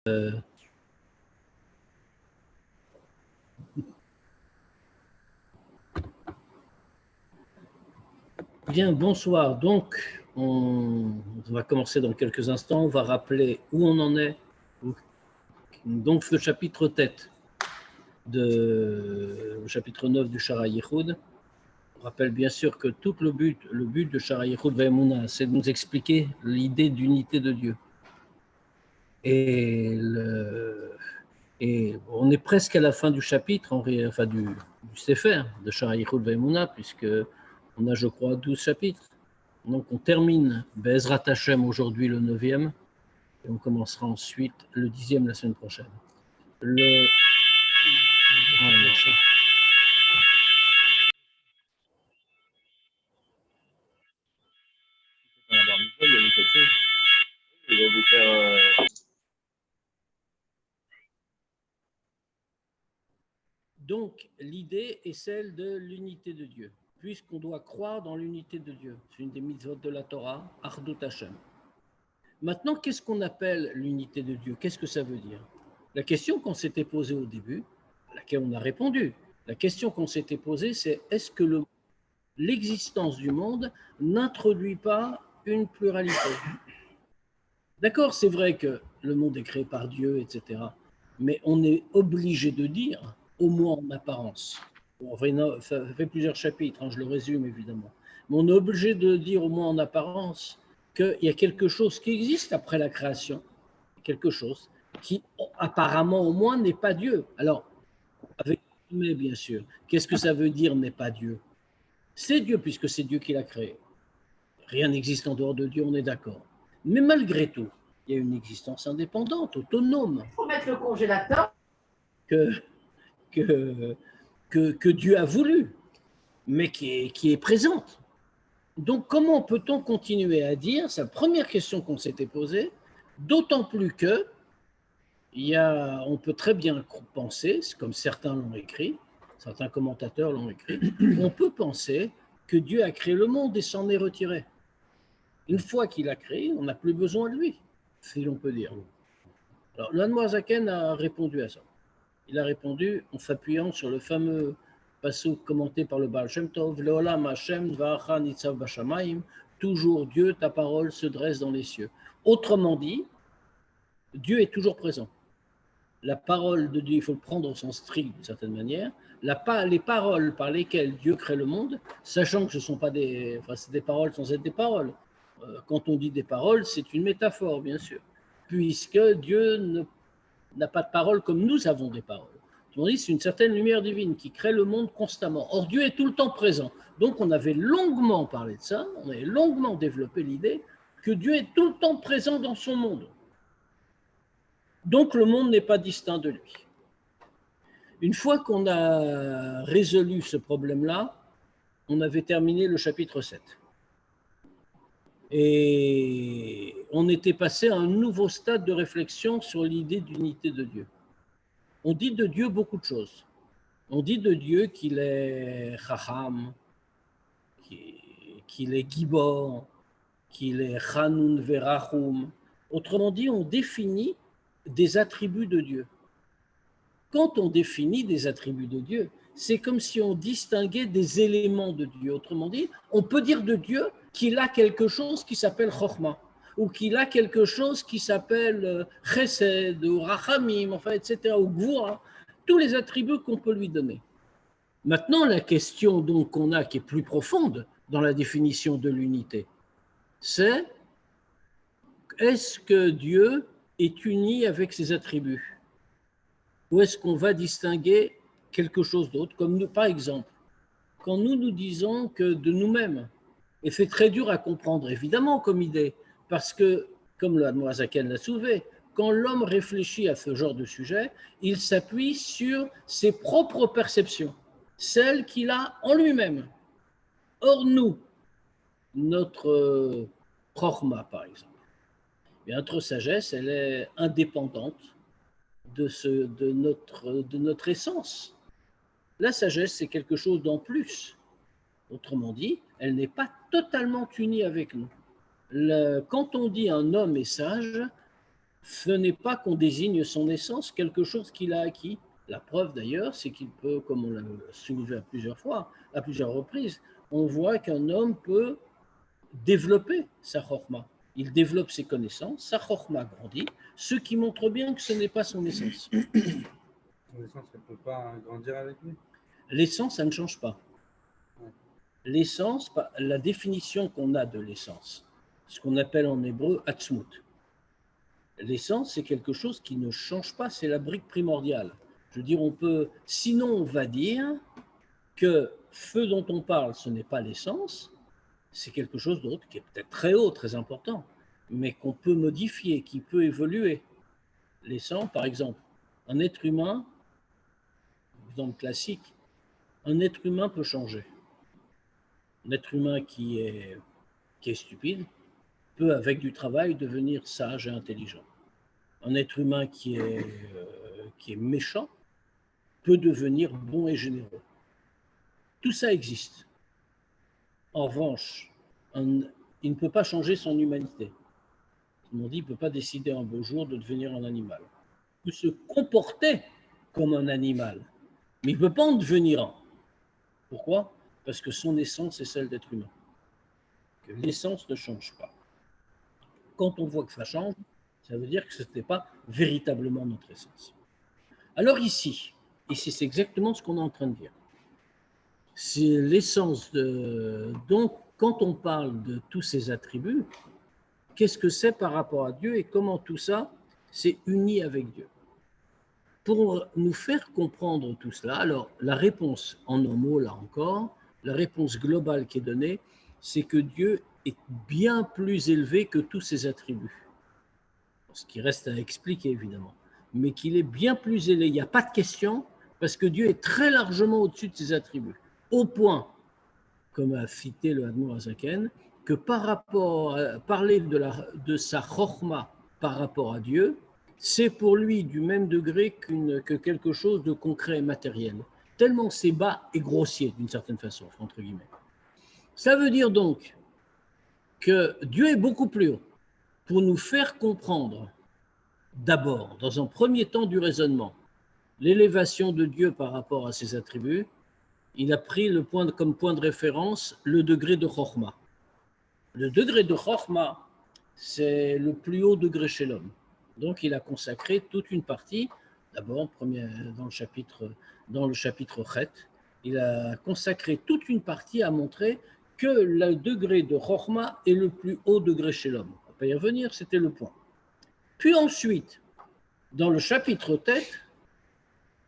Bien, bonsoir. Donc, on va commencer dans quelques instants. On va rappeler où on en est. Donc, le chapitre tête, le chapitre 9 du Shara Yichud. On rappelle bien sûr que tout le but de Shara Yichud Ve'emunah, c'est de nous expliquer l'idée d'unité de Dieu. Et on est presque à la fin du chapitre, enfin du Sefer de Shara Yichud Ve'emunah, puisque on a, je crois, 12 chapitres. Donc on termine Be'ezrat Hashem aujourd'hui le 9e, et on commencera ensuite le 10e la semaine prochaine. Donc l'idée est celle de l'unité de Dieu, puisqu'on doit croire dans l'unité de Dieu. C'est une des mitzvot de la Torah, Achdut Hashem. Maintenant, qu'est-ce qu'on appelle l'unité de Dieu? Qu'est-ce que ça veut dire? La question qu'on s'était posée au début, à laquelle on a répondu, la question qu'on s'était posée, c'est est-ce que l'existence du monde n'introduit pas une pluralité? D'accord, c'est vrai que le monde est créé par Dieu, etc. Mais on est obligé de dire, au moins en apparence, ça fait plusieurs chapitres, je le résume évidemment, mais on est obligé de dire au moins en apparence qu'il y a quelque chose qui existe après la création, quelque chose qui apparemment au moins n'est pas Dieu. Alors, avec mais bien sûr, qu'est-ce que ça veut dire n'est pas Dieu? C'est Dieu puisque c'est Dieu qui l'a créé. Rien n'existe en dehors de Dieu, on est d'accord. Mais malgré tout, il y a une existence indépendante, autonome. Il faut mettre le congélateur. Que Dieu a voulu, mais qui est présente. Donc, comment peut-on continuer à dire, c'est la première question qu'on s'était posée, d'autant plus que on peut très bien penser, comme certains l'ont écrit, certains commentateurs l'ont écrit, on peut penser que Dieu a créé le monde et s'en est retiré. Une fois qu'il a créé, on n'a plus besoin de lui, si l'on peut dire. Alors, l'Admorazaken a répondu à ça. Il a répondu en s'appuyant sur le fameux passouk commenté par le Baal Shem Tov, Leolam Hashem Dvaracha Nitzav Bashamayim, toujours Dieu, ta parole se dresse dans les cieux. Autrement dit, Dieu est toujours présent. La parole de Dieu, il faut le prendre au sens strict d'une certaine manière. Les paroles par lesquelles Dieu crée le monde, sachant que ce sont pas c'est des paroles sans être des paroles. Quand on dit des paroles, c'est une métaphore, bien sûr, puisque Dieu n'a pas de parole comme nous avons des paroles. C'est une certaine lumière divine qui crée le monde constamment. Or, Dieu est tout le temps présent. Donc, on avait longuement parlé de ça, on avait longuement développé l'idée que Dieu est tout le temps présent dans son monde. Donc, le monde n'est pas distinct de lui. Une fois qu'on a résolu ce problème-là, on avait terminé le chapitre 7. Et on était passé à un nouveau stade de réflexion sur l'idée d'unité de Dieu. On dit de Dieu beaucoup de choses. On dit de Dieu qu'il est Chacham, qu'il est Gibor, qu'il est Chanun Verachum. Autrement dit, on définit des attributs de Dieu. Quand on définit des attributs de Dieu, c'est comme si on distinguait des éléments de Dieu. Autrement dit, on peut dire de Dieu qu'il a quelque chose qui s'appelle Chochma, ou qu'il a quelque chose qui s'appelle Chesed, ou Rachamim, enfin, etc., ou Gvura, tous les attributs qu'on peut lui donner. Maintenant, la question donc qu'on a, qui est plus profonde dans la définition de l'unité, c'est est-ce que Dieu est uni avec ses attributs? Ou est-ce qu'on va distinguer quelque chose d'autre, comme nous, par exemple, quand nous disons que de nous-mêmes, et c'est très dur à comprendre, évidemment, comme idée, parce que, comme le Admorazaken l'a soulevé, quand l'homme réfléchit à ce genre de sujet, il s'appuie sur ses propres perceptions, celles qu'il a en lui-même. Or, nous, notre Chochma, par exemple, notre sagesse, elle est indépendante de notre essence. La sagesse, c'est quelque chose d'en plus. Autrement dit, elle n'est pas totalement unie avec nous. Quand on dit un homme est sage, ce n'est pas qu'on désigne son essence, quelque chose qu'il a acquis. La preuve d'ailleurs, c'est qu'il peut, comme on l'a soulevé à plusieurs fois, à plusieurs reprises, on voit qu'un homme peut développer sa chorma. Il développe ses connaissances, sa chorma grandit, ce qui montre bien que ce n'est pas son essence. Son essence, elle ne peut pas grandir avec lui. L'essence, ça ne change pas. L'essence, la définition qu'on a de l'essence, ce qu'on appelle en hébreu atzmut. L'essence, c'est quelque chose qui ne change pas, c'est la brique primordiale. Je veux dire, on peut, sinon on va dire que feu dont on parle, ce n'est pas l'essence, c'est quelque chose d'autre qui est peut-être très haut, très important, mais qu'on peut modifier, qui peut évoluer. L'essence, par exemple, un être humain, exemple classique, un être humain peut changer. Un être humain qui est stupide peut, avec du travail, devenir sage et intelligent. Un être humain qui est méchant peut devenir bon et généreux. Tout ça existe. En revanche, il ne peut pas changer son humanité. Comme on dit, il ne peut pas décider un beau jour de devenir un animal. Il peut se comporter comme un animal, mais il ne peut pas en devenir un. Pourquoi? Parce que son essence est celle d'être humain. Que l'essence ne change pas. Quand on voit que ça change, ça veut dire que ce n'était pas véritablement notre essence. Alors ici, c'est exactement ce qu'on est en train de dire. C'est l'essence de... Donc, quand on parle de tous ces attributs, qu'est-ce que c'est par rapport à Dieu et comment tout ça s'est uni avec Dieu? Pour nous faire comprendre tout cela, alors la réponse en un mot, là encore, la réponse globale qui est donnée, c'est que Dieu est bien plus élevé que tous ses attributs. Ce qui reste à expliquer, évidemment, mais qu'il est bien plus élevé. Il n'y a pas de question, parce que Dieu est très largement au-dessus de ses attributs, au point, comme a cité le Admor Hazaken, que par rapport à parler de sa chorma par rapport à Dieu, c'est pour lui du même degré que quelque chose de concret et matériel, tellement c'est bas et grossier d'une certaine façon, entre guillemets. Ça veut dire donc que Dieu est beaucoup plus haut pour nous faire comprendre d'abord, dans un premier temps du raisonnement, l'élévation de Dieu par rapport à ses attributs. Il a pris comme point de référence le degré de Chokhmah. Le degré de Chokhmah, c'est le plus haut degré chez l'homme. Donc il a consacré toute une partie, d'abord dans le chapitre Chet, il a consacré toute une partie à montrer que le degré de Chokhmah est le plus haut degré chez l'homme. On va pas y revenir, c'était le point. Puis ensuite, dans le chapitre Tête,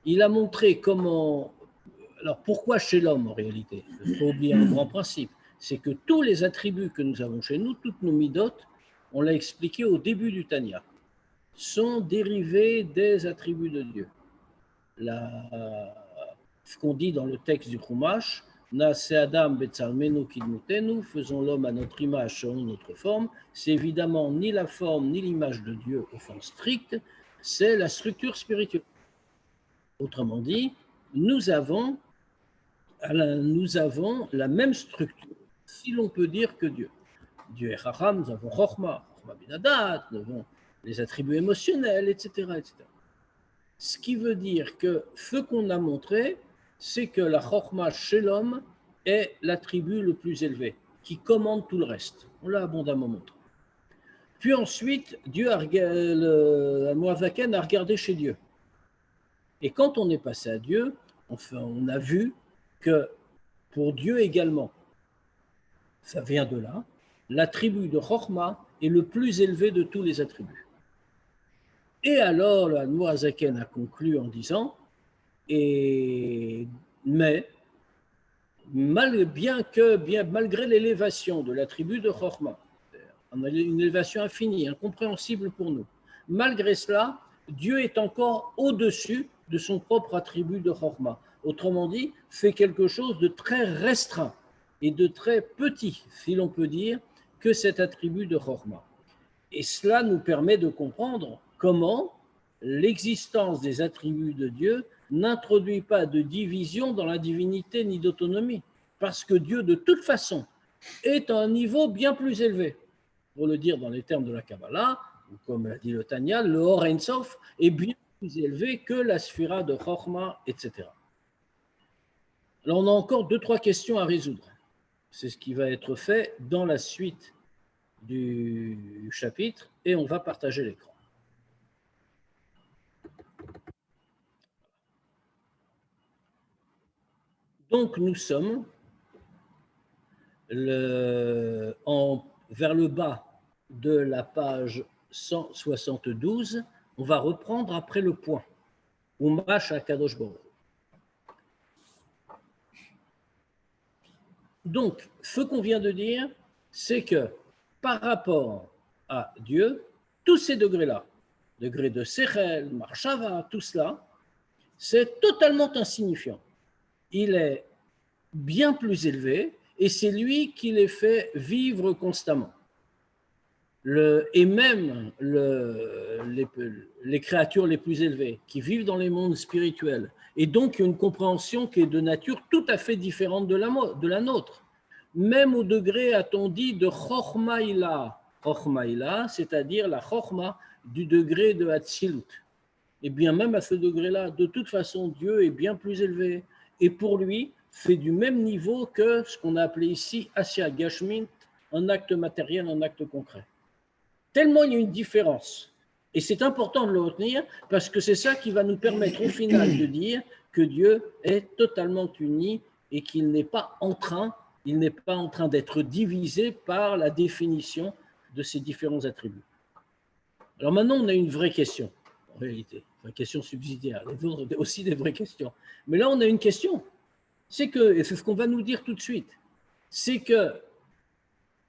il a montré comment... Alors pourquoi chez l'homme en réalité? Il ne faut pas oublier un grand principe, c'est que tous les attributs que nous avons chez nous, toutes nos midotes, on l'a expliqué au début du Tanya, sont dérivés des attributs de Dieu. Ce qu'on dit dans le texte du Chumash, Naase Adam Betzalmenu Kidmutenu, faisons l'homme à notre image selon notre forme, c'est évidemment ni la forme ni l'image de Dieu au sens strict, c'est la structure spirituelle. Autrement dit, nous avons la même structure, si l'on peut dire, que Dieu. Dieu est Chacham, nous avons Chokhmah, Chokhmah Binadat, nous avons les attributs émotionnels, etc., etc. Ce qui veut dire que ce qu'on a montré, c'est que la Chokhmah chez l'homme est l'attribut le plus élevé, qui commande tout le reste. On l'a abondamment montré. Puis ensuite, le Moazaken a regardé chez Dieu. Et quand on est passé à Dieu, on a vu que pour Dieu également, ça vient de là, l'attribut de Chokhmah est le plus élevé de tous les attributs. Et alors, le Admor Hazaken a conclu en disant, mais malgré l'élévation de l'attribut de Chokhmah, on a une élévation infinie, incompréhensible pour nous, malgré cela, Dieu est encore au-dessus de son propre attribut de Chokhmah. Autrement dit, fait quelque chose de très restreint et de très petit, si l'on peut dire, que cet attribut de Chokhmah. Et cela nous permet de comprendre comment l'existence des attributs de Dieu n'introduit pas de division dans la divinité ni d'autonomie, parce que Dieu, de toute façon, est à un niveau bien plus élevé. Pour le dire dans les termes de la Kabbalah, comme l'a dit le Tanya, le Or Ein Sof est bien plus élevé que la Sphira de Chokhmah, etc. Alors, on a encore 2-3 questions à résoudre. C'est ce qui va être fait dans la suite du chapitre et on va partager l'écran. Donc, nous sommes vers le bas de la page 172. On va reprendre après le point. Umash Akadosh Baruch. Donc, ce qu'on vient de dire, c'est que par rapport à Dieu, tous ces degrés-là, degré de Sechel, Marshava, tout cela, c'est totalement insignifiant. Il est bien plus élevé et c'est lui qui les fait vivre constamment. Et même les créatures les plus élevées qui vivent dans les mondes spirituels et donc une compréhension qui est de nature tout à fait différente de la nôtre. Même au degré, a-t-on dit, de Chokhmaïla. Chokhmaïla, c'est-à-dire la Chokhma du degré de Hatzilut. Et bien même à ce degré-là, de toute façon, Dieu est bien plus élevé. Et pour lui, c'est du même niveau que ce qu'on a appelé ici Asya Gashmint, un acte matériel, un acte concret. Tellement il y a une différence. Et c'est important de le retenir parce que c'est ça qui va nous permettre au final de dire que Dieu est totalement uni et qu'il n'est pas en train d'être divisé par la définition de ces différents attributs. Alors maintenant, on a une vraie question, en réalité, une question subsidiaire, les autres aussi des vraies questions. Mais là, on a une question. C'est que, et c'est ce qu'on va nous dire tout de suite, c'est que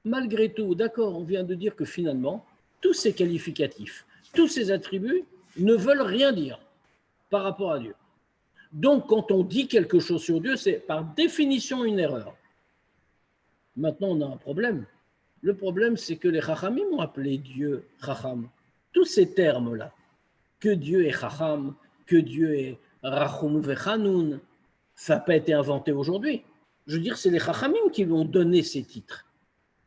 malgré tout, d'accord, on vient de dire que finalement, tous ces qualificatifs, tous ces attributs ne veulent rien dire par rapport à Dieu. Donc, quand on dit quelque chose sur Dieu, c'est par définition une erreur. Maintenant, on a un problème. Le problème, c'est que les Chachamim ont appelé Dieu Chacham. Tous ces termes-là, que Dieu est Chacham, que Dieu est Rachum Vechanoun, ça n'a pas été inventé aujourd'hui. Je veux dire, c'est les Chachamim qui lui ont donné ces titres.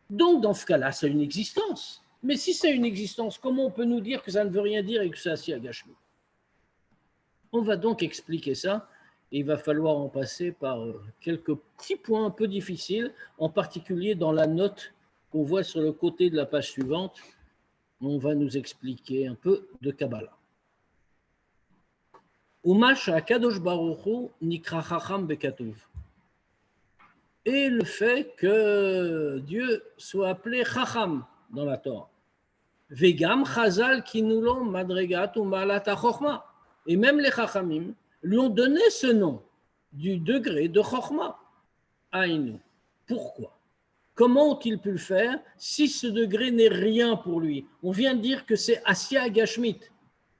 Donc, dans ce cas-là, c'est une existence. Mais si c'est une existence, comment on peut nous dire que ça ne veut rien dire et que c'est assis à Gashmi? On va donc expliquer ça. Et il va falloir en passer par quelques petits points un peu difficiles, en particulier dans la note qu'on voit sur le côté de la page suivante. On va nous expliquer un peu de Kabbalah. Umash Akadosh Baruch Hu Nikra Chacham Bekatuv. Et le fait que Dieu soit appelé Chacham dans la Torah. Vegam Chazal Kinulo Madregat Umalat Chochma. Et même les Chachamim lui ont donné ce nom du degré de Chochma. Aïnou. Pourquoi? Comment ont-ils pu le faire si ce degré n'est rien pour lui? On vient de dire que c'est Asya Gashmit.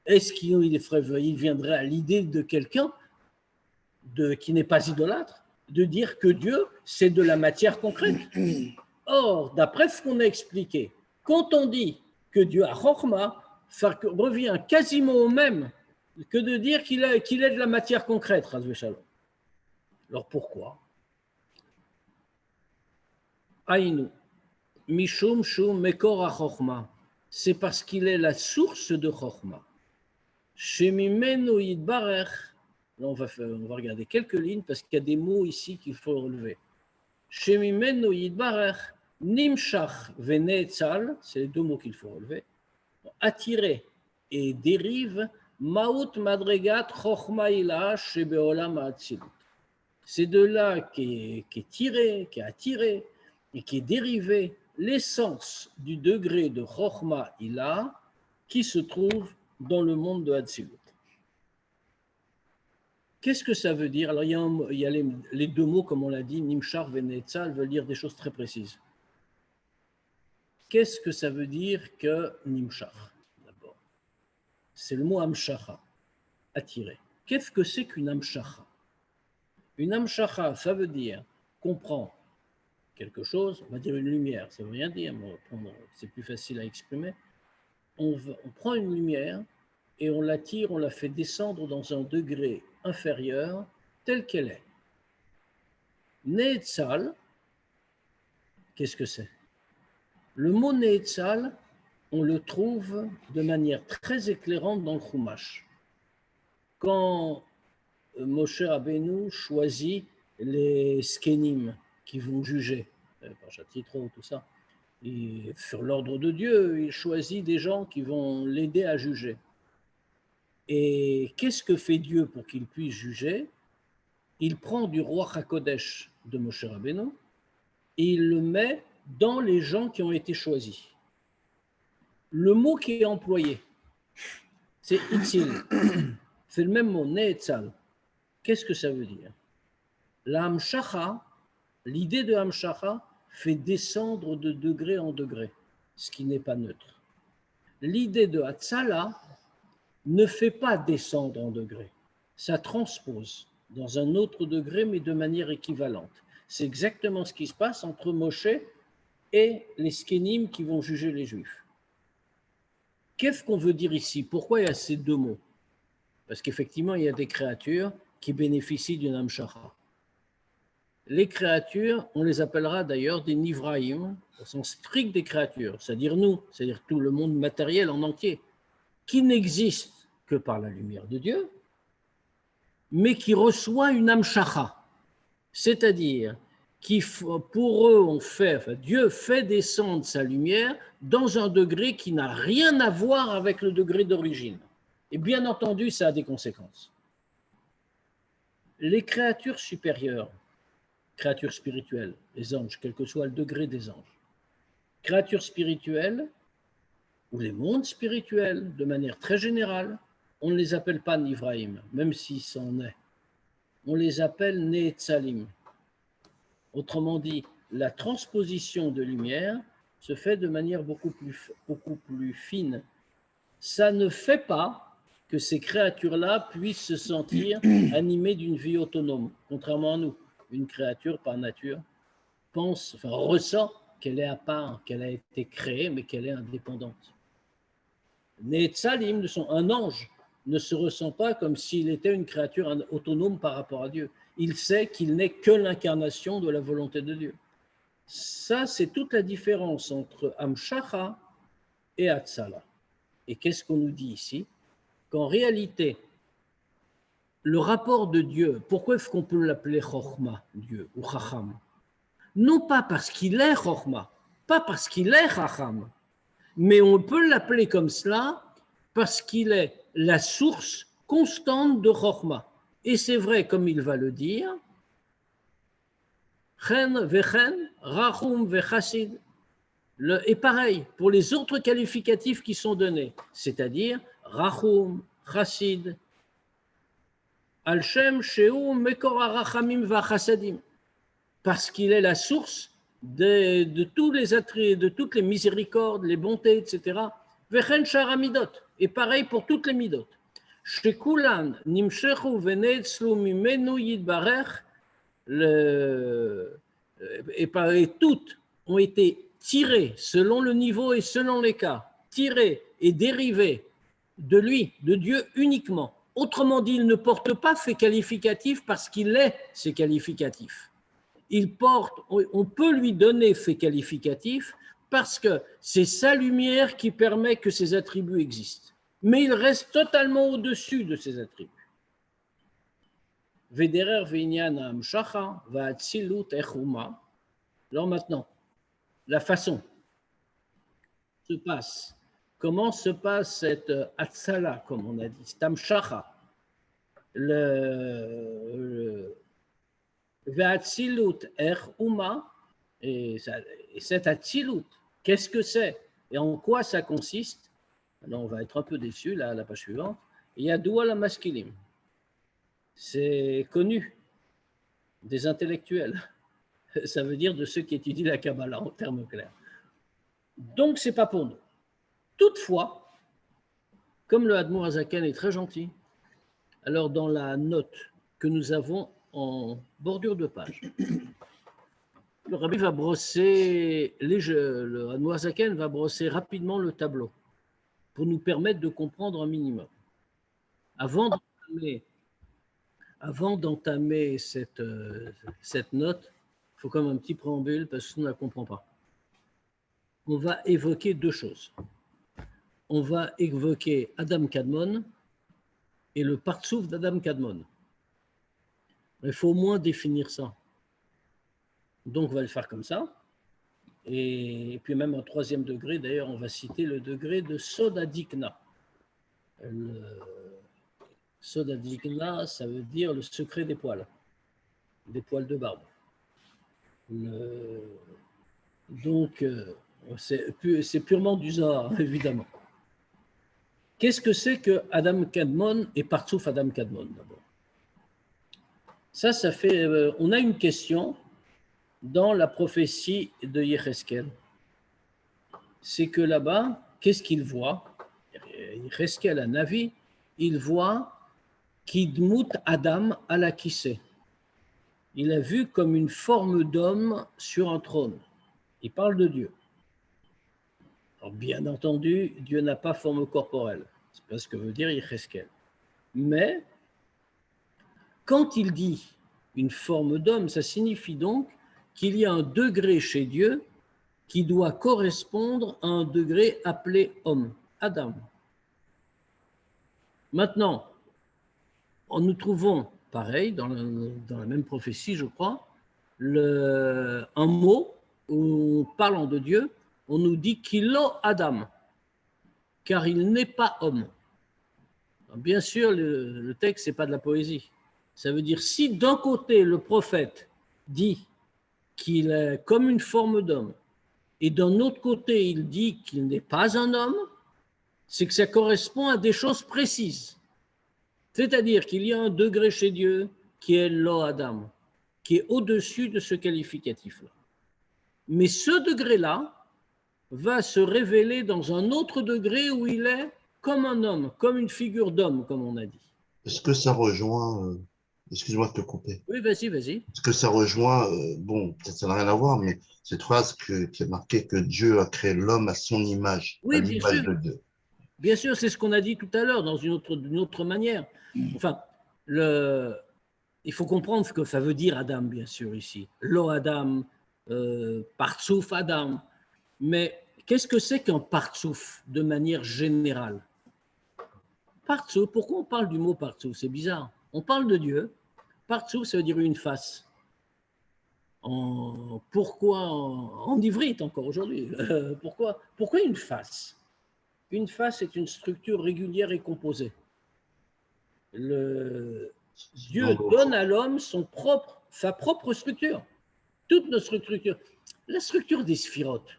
Est-ce qu'il viendrait à l'idée de quelqu'un qui n'est pas idolâtre de dire que Dieu, c'est de la matière concrète? Or, d'après ce qu'on a expliqué, quand on dit que Dieu a Chokhmah, ça revient quasiment au même que de dire qu'il est de la matière concrète, Chas Shalom. Alors pourquoi? Aïnou, Mishum Shum Mekor HaChokhmah, c'est parce qu'il est la source de Chokhmah. Shemimenu Yitbarech, là on va regarder quelques lignes parce qu'il y a des mots ici qu'il faut relever. Shemimenu Yitbarech, Nimshach Venetzal, c'est les deux mots qu'il faut relever. Attirer et dérive Maut Madregat Chokhmah Ila Shebeolam Ha'atzilut. C'est de là qu'est tiré, qui est attiré et qui est dérivé l'essence du degré de Chokhmah Ila qui se trouve dans le monde de Hatzilut. Qu'est-ce que ça veut dire? Alors, il y a les deux mots, comme on l'a dit, Nimshar Venetzal, veulent dire des choses très précises. Qu'est-ce que ça veut dire que Nimshar? D'abord, c'est le mot Amshacha, attirer. Qu'est-ce que c'est qu'une Amshacha? Une Amshacha, ça veut dire qu'on prend quelque chose, on va dire une lumière, ça ne veut rien dire, mais c'est plus facile à exprimer. On prend une lumière et on l'attire, on la fait descendre dans un degré inférieur tel qu'elle est. Neetzal, qu'est-ce que c'est? Le mot Neetzal, on le trouve de manière très éclairante dans le Chumash. Quand Moshe Rabbeinu choisit les skenim qui vont juger, Parashat Yitro, tout ça, et sur l'ordre de Dieu, il choisit des gens qui vont l'aider à juger. Et qu'est-ce que fait Dieu pour qu'il puisse juger? Il prend du roi HaKodesh de Moshe Rabbeinu et il le met dans les gens qui ont été choisis. Le mot qui est employé, c'est Itzil. C'est le même mot, Ne'etzal. Qu'est-ce que ça veut dire? La Hamshacha, l'idée de Hamshacha fait descendre de degré en degré, ce qui n'est pas neutre. L'idée de Hatzala ne fait pas descendre en degré, ça transpose dans un autre degré, mais de manière équivalente. C'est exactement ce qui se passe entre Moshe et les Skenim qui vont juger les Juifs. Qu'est-ce qu'on veut dire ici? Pourquoi il y a ces deux mots? Parce qu'effectivement, il y a des créatures qui bénéficient d'une Hamshacha. Les créatures, on les appellera d'ailleurs des Nivraïm, au sens strict des créatures, c'est-à-dire nous, c'est-à-dire tout le monde matériel en entier, qui n'existe que par la lumière de Dieu, mais qui reçoit une Hamshacha, c'est-à-dire qui, pour eux, Dieu fait descendre sa lumière dans un degré qui n'a rien à voir avec le degré d'origine. Et bien entendu, ça a des conséquences. Les créatures supérieures, créatures spirituelles, les anges, quel que soit le degré des anges, créatures spirituelles, ou les mondes spirituels, de manière très générale, on ne les appelle pas Nivraïm, même s'il s'en est. On les appelle Ne'etzalim. Autrement dit, la transposition de lumière se fait de manière beaucoup plus fine. Ça ne fait pas que ces créatures-là puissent se sentir animées d'une vie autonome, contrairement à nous. Une créature, par nature, ressent qu'elle est à part, qu'elle a été créée, mais qu'elle est indépendante. Ne'etzalim, un ange, ne se ressent pas comme s'il était une créature autonome par rapport à Dieu. Il sait qu'il n'est que l'incarnation de la volonté de Dieu. Ça, c'est toute la différence entre Hamshacha et Hatzala. Et qu'est-ce qu'on nous dit ici? Qu'en réalité, le rapport de Dieu, pourquoi est-ce qu'on peut l'appeler Chochma, Dieu, ou Chacham? Non pas parce qu'il est Chochma, pas parce qu'il est Chacham, mais on peut l'appeler comme cela parce qu'il est la source constante de Chochma. Et c'est vrai, comme il va le dire, Chen vechen, Rachum vechassid. Et pareil, pour les autres qualificatifs qui sont donnés, c'est-à-dire Rachum, Chassid, Al-Shem, Sheu, Mekor HaRachamim v'Chasadim, parce qu'il est la source de tous les attraits, de toutes les miséricordes, les bontés, etc. Vechen Shar Amidot, et pareil pour toutes les midot. Shekulan, Nimshechu venetzlu mimenu yitbarech, et toutes ont été tirées selon le niveau et selon les cas, tirées et dérivées de lui, de Dieu uniquement. Autrement dit, il ne porte pas ses qualificatifs parce qu'il est ses qualificatifs. On peut lui donner ses qualificatifs parce que c'est sa lumière qui permet que ses attributs existent. Mais il reste totalement au-dessus de ses attributs. Vederer v'inyan ha'amshacha va'atzilut echuma. Alors maintenant, la façon se passe. Comment se passe cette atzala, comme on a dit, cette amshacha, va'atzilut echuma, et cette atzilut, qu'est-ce que c'est et en quoi ça consiste? Alors on va être un peu déçu là, à la page suivante. Yadoua la maskilim. C'est connu des intellectuels. Ça veut dire de ceux qui étudient la Kabbalah en termes clairs. Donc, ce n'est pas pour nous. Toutefois, comme le Admour Azaken est très gentil, alors dans la note que nous avons en bordure de page, le Rabbi va brosser, le Admour Azaken va brosser rapidement le tableau pour nous permettre de comprendre un minimum. Avant d'entamer cette note, il faut quand même un petit préambule parce que sinon on ne la comprend pas. On va évoquer deux choses. on va évoquer Adam Kadmon et le partsouf d'Adam Kadmon. Il faut au moins définir ça. Donc, on va le faire comme ça. Et puis même en troisième degré, d'ailleurs, on va citer le degré de Sodadikna. Le Sodadikna, ça veut dire le secret des poils de barbe. Donc, c'est purement du Zohar, évidemment. Qu'est-ce que c'est que Adam Kadmon et Partsouf Adam Kadmon, d'abord? Ça fait... on a une question dans la prophétie de Yecheskel. C'est que là-bas, qu'est-ce qu'il voit? Yecheskel, un Navi, il voit Kidmut Adam ala Kissé. Il a vu comme une forme d'homme sur un trône. Il parle de Dieu. Alors, bien entendu, Dieu n'a pas forme corporelle. C'est pas ce que veut dire Yecheskel. Mais quand il dit une forme d'homme, ça signifie donc qu'il y a un degré chez Dieu qui doit correspondre à un degré appelé homme, Adam. Maintenant, nous trouvons, pareil, dans la même prophétie, je crois, un mot où, parlant de Dieu, on nous dit qu'il est Adam, car il n'est pas homme. Alors, bien sûr, le texte, ce n'est pas de la poésie. Ça veut dire, si d'un côté, le prophète dit qu'il est comme une forme d'homme, et d'un autre côté, il dit qu'il n'est pas un homme, c'est que ça correspond à des choses précises. C'est-à-dire qu'il y a un degré chez Dieu qui est lo Adam, qui est au-dessus de ce qualificatif-là. Mais ce degré-là va se révéler dans un autre degré où il est comme un homme, comme une figure d'homme, comme on a dit. Est-ce que ça rejoint, excuse-moi de te couper, Oui, vas-y. est-ce que ça rejoint, bon, peut-être ça n'a rien à voir, mais cette phrase qui est marquée que Dieu a créé l'homme à son image, à Oui, bien l'image sûr. de Dieu. Bien sûr, c'est ce qu'on a dit tout à l'heure, dans une autre manière. Enfin, il faut comprendre ce que ça veut dire Adam, bien sûr, ici. Lo Adam, Partsouf Adam. Mais qu'est-ce que c'est qu'un Partsouf, de manière générale? Partsouf, pourquoi on parle du mot Partsouf? C'est bizarre. On parle de Dieu. Partsouf, ça veut dire une face. Pourquoi en ivrite encore aujourd'hui? Pourquoi une face? Une face est une structure régulière et composée. Dieu donne à l'homme sa propre structure, toute notre structure. La structure des sphirotes,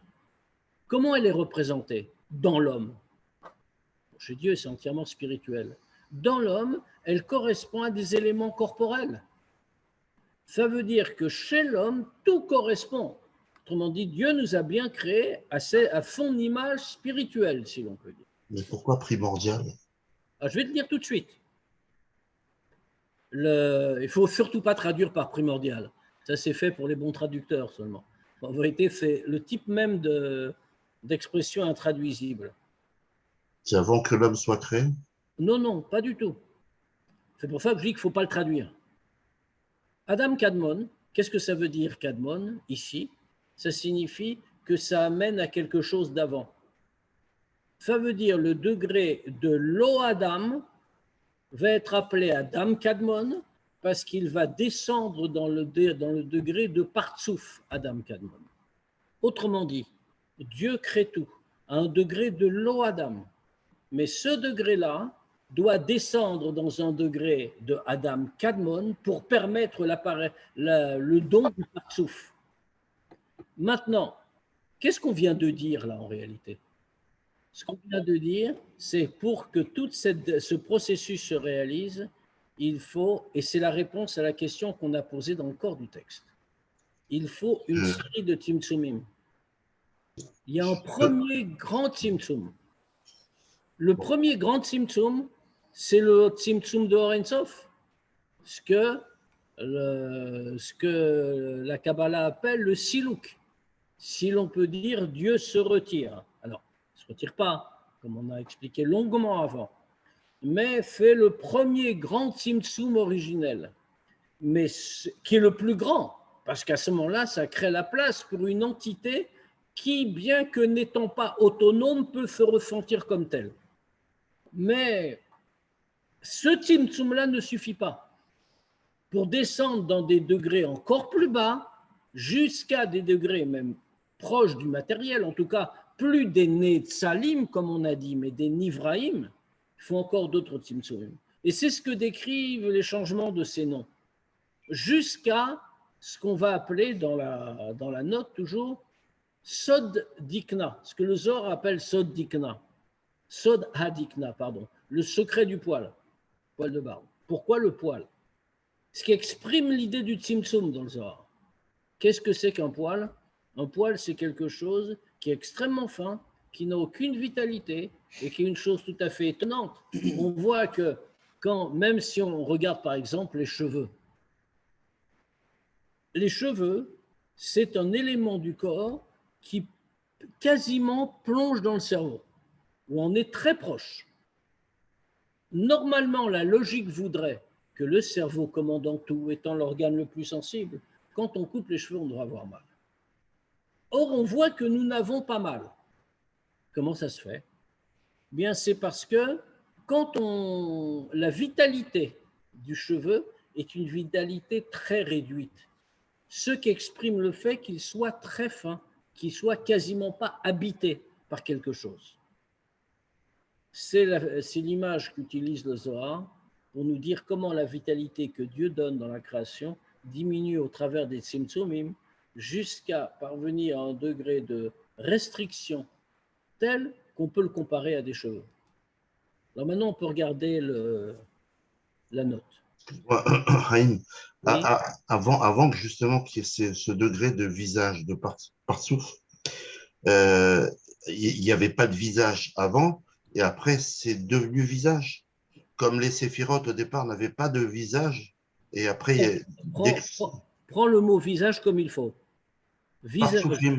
comment elle est représentée dans l'homme? Chez Dieu, c'est entièrement spirituel. Dans l'homme, elle correspond à des éléments corporels. Ça veut dire que chez l'homme, tout correspond. Autrement dit, Dieu nous a bien créés à son image spirituelle, si l'on peut dire. Mais pourquoi primordial? Alors, je vais te dire tout de suite. Il ne faut surtout pas traduire par primordial. Ça, c'est fait pour les bons traducteurs seulement. En vérité, c'est le type même d'expression intraduisible. C'est avant que l'homme soit créé? Non, pas du tout. C'est pour ça que je dis qu'il ne faut pas le traduire. Adam Kadmon, qu'est-ce que ça veut dire Kadmon, ici? Ça signifie que ça amène à quelque chose d'avant. Ça veut dire le degré de lo Adam va être appelé Adam Kadmon parce qu'il va descendre dans le degré de Partsouf Adam Kadmon. Autrement dit, Dieu crée tout à un degré de lo Adam. Mais ce degré-là doit descendre dans un degré de Adam Kadmon pour permettre le don du Partsouf. Maintenant, qu'est-ce qu'on vient de dire là en réalité? Ce qu'on vient de dire, c'est pour que tout ce processus se réalise, il faut, et c'est la réponse à la question qu'on a posée dans le corps du texte, il faut une série de Tzimtzumim. Il y a un premier grand Tzimtzum. Le premier grand Tzimtzum, c'est le Tzimtzum de Or Ein Sof, ce que la Kabbalah appelle le Silouk. Si l'on peut dire, Dieu se retire. Alors, il ne se retire pas, comme on a expliqué longuement avant, mais fait le premier grand Tzimtzum originel, mais qui est le plus grand, parce qu'à ce moment-là, ça crée la place pour une entité qui, bien que n'étant pas autonome, peut se ressentir comme tel. Mais ce tzimtzum-là ne suffit pas pour descendre dans des degrés encore plus bas, jusqu'à des degrés même proches du matériel, en tout cas plus des Netzalim, comme on a dit, mais des Nivraïm. Il faut encore d'autres tzimtzumim. Et c'est ce que décrivent les changements de ces noms, jusqu'à ce qu'on va appeler dans la note toujours Sod Dikna, ce que le Zohar appelle Sod Dikna, Sod Hadikna, pardon, le secret du poil de barbe. Pourquoi le poil? Ce qui exprime l'idée du tzimtzum dans le Zohar. Qu'est-ce que c'est qu'un poil? Un poil, c'est quelque chose qui est extrêmement fin, qui n'a aucune vitalité et qui est une chose tout à fait étonnante. On voit que même si on regarde par exemple les cheveux, c'est un élément du corps qui quasiment plonge dans le cerveau, où on est très proche. Normalement, la logique voudrait que le cerveau commandant tout, étant l'organe le plus sensible, quand on coupe les cheveux, on doit avoir mal. Or, on voit que nous n'avons pas mal. Comment ça se fait? Bien, c'est parce que la vitalité du cheveu est une vitalité très réduite, ce qui exprime le fait qu'il soit très fin, qu'il soit quasiment pas habité par quelque chose. C'est l'image qu'utilise le Zohar pour nous dire comment la vitalité que Dieu donne dans la création diminue au travers des tzimtzumim jusqu'à parvenir à un degré de restriction tel qu'on peut le comparer à des cheveux. Alors maintenant, on peut regarder la note. Haïm, Oui. avant que justement qu'il y ait ce degré de visage, de partsouf, il n'y avait pas de visage avant, et après, c'est devenu visage. Comme les séphirotes, au départ, n'avaient pas de visage, et après, Prends le mot visage comme il faut.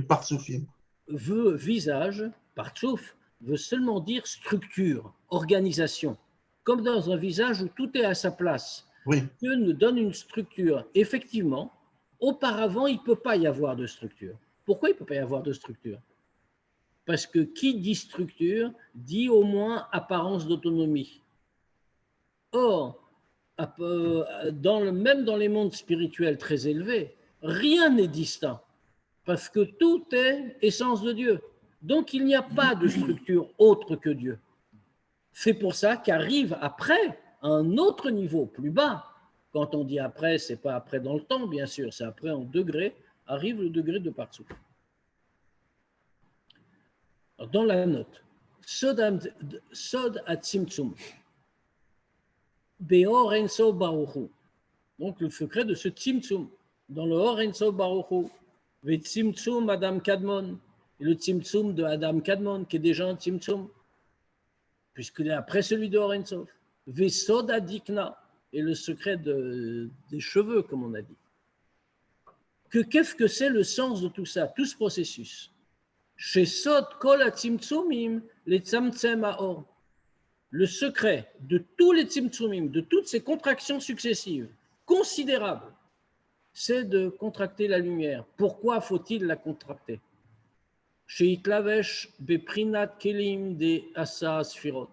partsoufim. Visage, partsouf, veut seulement dire structure, organisation. Comme dans un visage où tout est à sa place. Oui. Dieu nous donne une structure. Effectivement, auparavant, il ne peut pas y avoir de structure. Pourquoi il ne peut pas y avoir de structure? Parce que qui dit structure dit au moins apparence d'autonomie. Or, même dans les mondes spirituels très élevés, rien n'est distinct, parce que tout est essence de Dieu. Donc, il n'y a pas de structure autre que Dieu. C'est pour ça qu'arrive après, à un autre niveau, plus bas. Quand on dit après, ce n'est pas après dans le temps, bien sûr, c'est après en degré, arrive le degré de Partsouf. Dans la note, Sod Atzimtzum, Beor Enso Baruchu. Donc le secret de ce Tzimtzum, dans le Or Enso Baruchu, Ve Tzimtzum Adam Kadmon, et le Tzimtzum de Adam Kadmon, qui est déjà un Tzimtzum, puisqu'il est après celui de Or Ensof. Ve Sod Adikna, et le secret des cheveux, comme on a dit. Qu'est-ce que c'est le sens de tout ça, tout ce processus? Chez Sod Kol Atzimtzumim, les Tzamtzem Aor. Le secret de tous les tzimtzumim, de toutes ces contractions successives, considérables, c'est de contracter la lumière. Pourquoi faut-il la contracter? Chez Itlavesh, Beprinat Kelim de Asa Sfirot.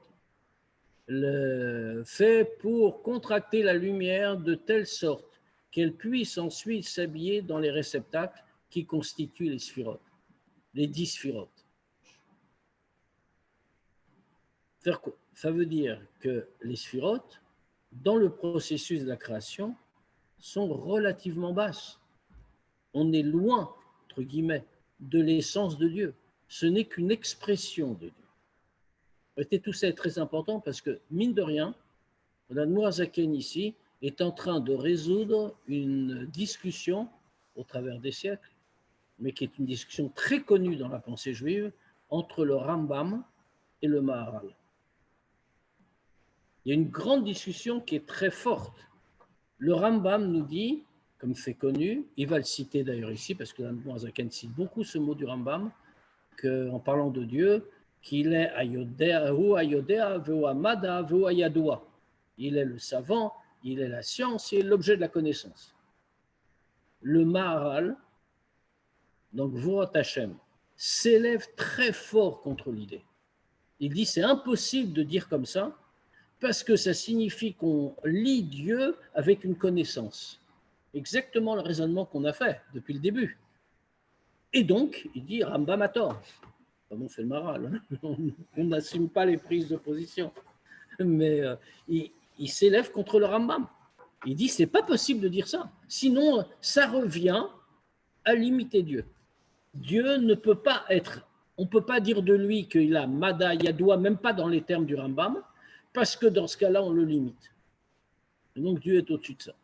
Le fait pour contracter la lumière de telle sorte qu'elle puisse ensuite s'habiller dans les réceptacles qui constituent les sphirotes, les 10 sphirotes. Faire quoi? Ça veut dire que les sphirotes, dans le processus de la création, sont relativement basses. On est loin, entre guillemets, de l'essence de Dieu. Ce n'est qu'une expression de Dieu. Et tout ça est très important parce que, mine de rien, l'Admour Zaken ici est en train de résoudre une discussion au travers des siècles, mais qui est une discussion très connue dans la pensée juive, entre le Rambam et le Maharal. Il y a une grande discussion qui est très forte. Le Rambam nous dit, comme c'est connu, il va le citer d'ailleurs ici, parce que l'Admour Zaken cite beaucoup ce mot du Rambam, qu'en parlant de Dieu, qu'il est Ayodea, Veu Amada, Veu Ayadoua. Il est le savant, il est la science, il est l'objet de la connaissance. Le Maharal, donc Vurot Hashem, s'élève très fort contre l'idée. Il dit c'est impossible de dire comme ça parce que ça signifie qu'on lie Dieu avec une connaissance. Exactement le raisonnement qu'on a fait depuis le début. Et donc, il dit Rambam a tort. Comme on fait le maral, hein. On n'assume pas les prises de position. Mais il s'élève contre le Rambam. Il dit c'est pas possible de dire ça. Sinon, ça revient à limiter Dieu. Dieu ne peut pas être, on ne peut pas dire de lui qu'il a Mada, Yadoua, même pas dans les termes du Rambam, parce que dans ce cas-là, on le limite. Et donc Dieu est au-dessus de ça.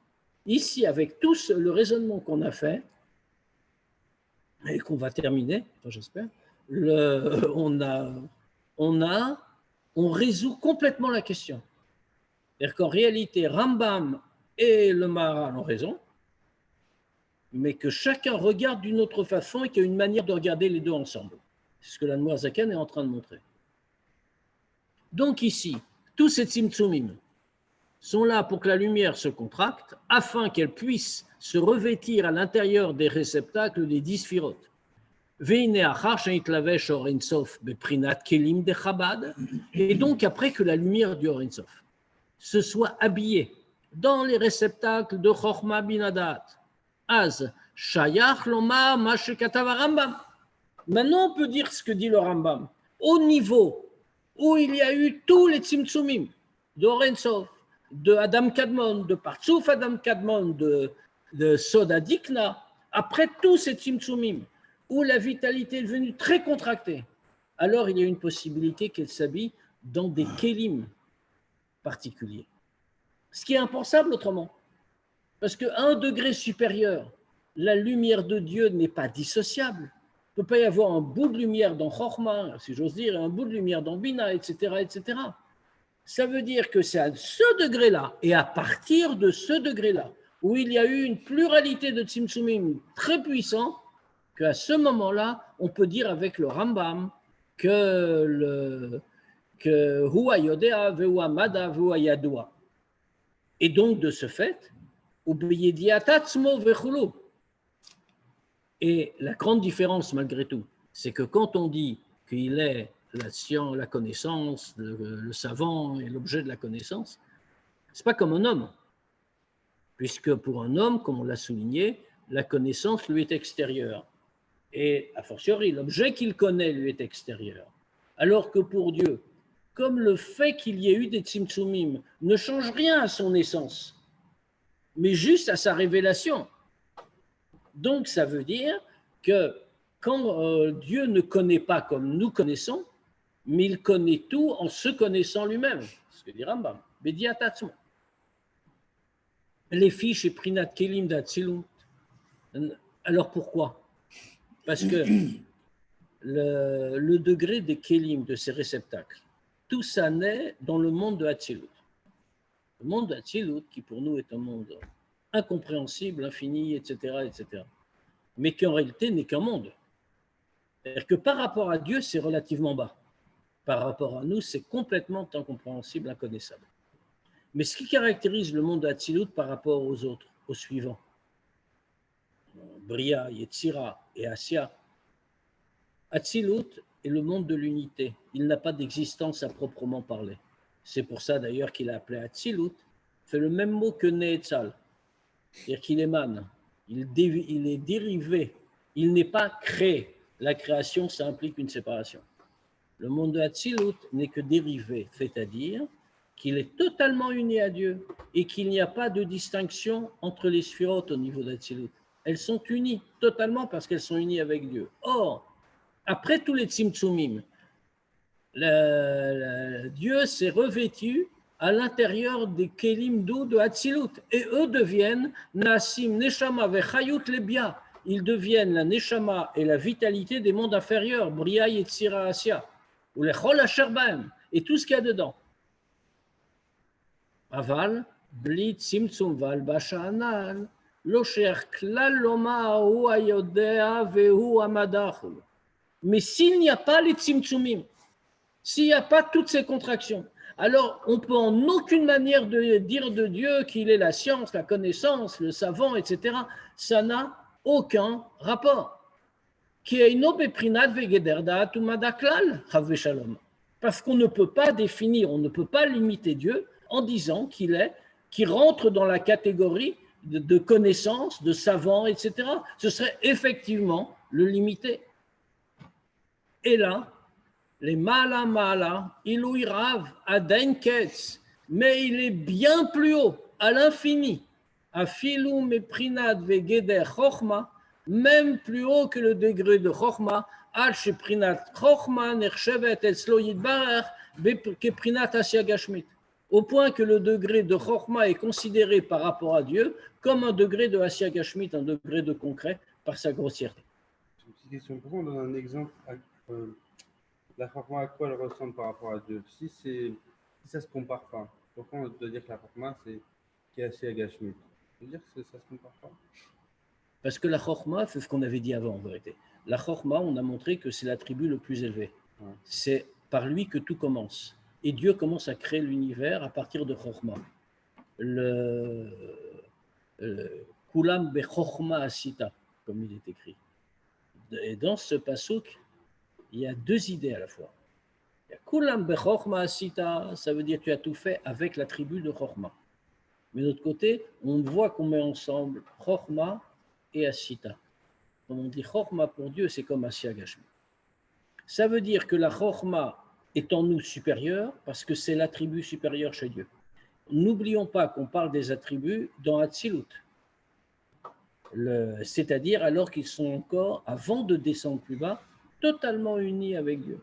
Ici, avec tout le raisonnement qu'on a fait, et qu'on va terminer, enfin, j'espère, on résout complètement la question. C'est-à-dire qu'en réalité, Rambam et le Maharal ont raison, mais que chacun regarde d'une autre façon et qu'il y a une manière de regarder les deux ensemble. C'est ce que l'Admorazaken Zaken est en train de montrer. Donc ici, tous ces tzimtzumim sont là pour que la lumière se contracte, afin qu'elle puisse se revêtir à l'intérieur des réceptacles des 10 sphirotes. Et donc après que la lumière du Or Ein Sof se soit habillée dans les réceptacles de Chochma Binadat, Az Shayach Lomar Mashekatav Rambam. Maintenant on peut dire ce que dit le Rambam. Au niveau où il y a eu tous les tzimtzumim de Or Ein Sof, de Adam Kadmon, de Partsouf Adam Kadmon, de Soda Dikna, après tous ces tzimtzumim, où la vitalité est devenue très contractée, alors il y a une possibilité qu'elle s'habille dans des kélim particuliers. Ce qui est impensable autrement. Parce qu'à un degré supérieur, la lumière de Dieu n'est pas dissociable. Il ne peut pas y avoir un bout de lumière dans Chochma, si j'ose dire, et un bout de lumière dans Bina, etc., etc. Ça veut dire que c'est à ce degré-là, et à partir de ce degré-là, où il y a eu une pluralité de tzimtzumim très puissants, qu'à ce moment-là, on peut dire avec le Rambam que Hua Yodea, Hua Mada, Hua Yadoua. Et donc, de ce fait, et la grande différence, malgré tout, c'est que quand on dit qu'il est la science, la connaissance, le savant et l'objet de la connaissance, ce n'est pas comme un homme. Puisque pour un homme, comme on l'a souligné, la connaissance lui est extérieure. Et a fortiori, l'objet qu'il connaît lui est extérieur. Alors que pour Dieu, comme le fait qu'il y ait eu des tzimtzumim ne change rien à son essence, mais juste à sa révélation. Donc ça veut dire que quand Dieu ne connaît pas comme nous connaissons, mais il connaît tout en se connaissant lui-même, ce que dit Rambam, Bediatatzmo. Les fiches et Prinat Kelim d'Atzilut. Alors pourquoi ? Parce que le degré des Kelim, de ces réceptacles, tout ça naît dans le monde de Hatzilut. Le monde de Hatzilut, qui pour nous est un monde incompréhensible, infini, etc., etc., mais qui en réalité n'est qu'un monde. C'est-à-dire que par rapport à Dieu, c'est relativement bas. Par rapport à nous, c'est complètement incompréhensible, inconnaissable. Mais ce qui caractérise le monde de Hatzilut par rapport aux autres, aux suivants, Bria, Yetzira et Asya, Hatzilut est le monde de l'unité. Il n'a pas d'existence à proprement parler. C'est pour ça d'ailleurs qu'il a appelé Hatzilut, fait le même mot que Neetzal, c'est-à-dire qu'il émane, il est dérivé, il n'est pas créé. La création, ça implique une séparation. Le monde de Hatzilut n'est que dérivé, c'est-à-dire qu'il est totalement uni à Dieu et qu'il n'y a pas de distinction entre les sphirotes au niveau d'Hatzilut. Elles sont unies totalement parce qu'elles sont unies avec Dieu. Or, après tous les tzimtzumim, Dieu s'est revêtu à l'intérieur des kelim d'eau de Hatzilut et eux deviennent Nasim, Neshama, Vechayut, Lebia. Ils deviennent la Neshama et la vitalité des mondes inférieurs, Bria, Yetzira, Asya, ou les Chol Asher Baem, et tout ce qu'il y a dedans. Aval, Blit, Simtsum, Val, Bashanal, Locher, Klal, Loma, Hu, Ayodea, Vehu, Amadachul. Mais s'il n'y a pas les Tzimtzumim, s'il n'y a pas toutes ces contractions, alors on peut en aucune manière dire de Dieu qu'il est la science, la connaissance, le savant, etc. Ça n'a aucun rapport. Parce qu'on ne peut pas définir, on ne peut pas limiter Dieu en disant qu'il rentre dans la catégorie de connaissances, de savants, etc. Ce serait effectivement le limiter. Et là, les mala, ilui rav, adain ketz, mais il est bien plus haut, à l'infini, afilu meprinat vegeder chochma, même plus haut que le degré de chochma, al sheprinat chochma nechshevet etzlo yitbarach keprinat asya gashmit, au point que le degré de chochma est considéré par rapport à Dieu comme un degré de asya gashmit, un degré de concret par sa grossièreté. J'ai une petite question. Pourquoi on donne un exemple la Chorma à quoi elle ressemble par rapport à Dieu? Si ça se compare pas, pourquoi on doit dire que la Chorma c'est qui est assez à Gashmit? Ça veut dire que ça se compare pas? Parce que la Chorma, c'est ce qu'on avait dit avant en vérité. La Chorma, on a montré que c'est l'attribut le plus élevé. Ouais. C'est par lui que tout commence. Et Dieu commence à créer l'univers à partir de Chorma. Kulam be Chorma asita, comme il est écrit. Et dans ce pasuk, il y a deux idées à la fois. Il y a Kulam be Chorma asita, ça veut dire que tu as tout fait avec l'attribut de Chorma. Mais de l'autre côté, on voit qu'on met ensemble Chorma et Asita. Quand on dit Chorma pour Dieu, c'est comme Asya Gashmi. Ça veut dire que la Chorma est en nous supérieure parce que c'est l'attribut supérieur chez Dieu. N'oublions pas qu'on parle des attributs dans Hatzilut, c'est-à-dire alors qu'ils sont encore, avant de descendre plus bas, totalement unis avec Dieu.